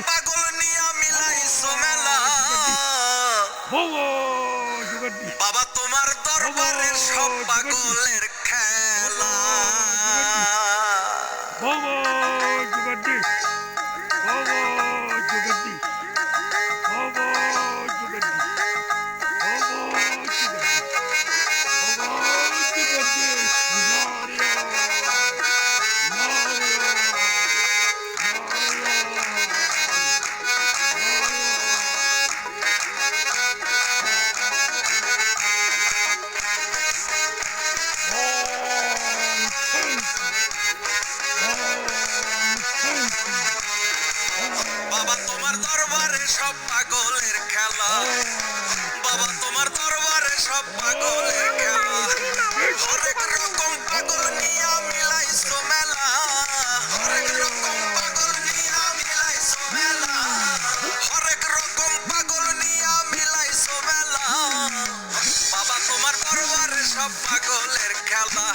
পাগল নিয়া মিলাইছো মেলা বাবা তোমার দরবারে সব পাগলের খেলা বাবা তোমার দরবারে সব পাগলের খেলা বাবা তোমার দরবারে সব পাগলের খেলা হরেক রকম পাগল নিয়া মিলাইছো মেলা হরেক রকম পাগল নিয়া মিলাইছো মেলা হরেক রকম পাগল নিয়া মিলাইছো মেলা বাবা তোমার দরবারে সব পাগলের খেলা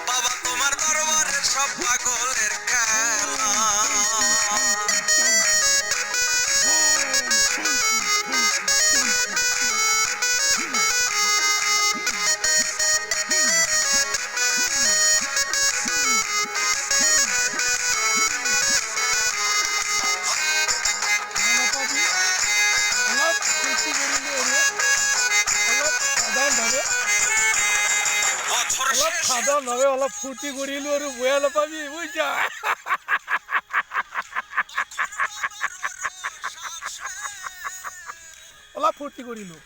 বাবা তোমার দরবারে সব পাগলের খেলা খাদা নবে অলপ ফুর্তি কৰিলো আৰু বয়া নাপাবি বুজিছা অলপ ফুৰ্তি কৰিলো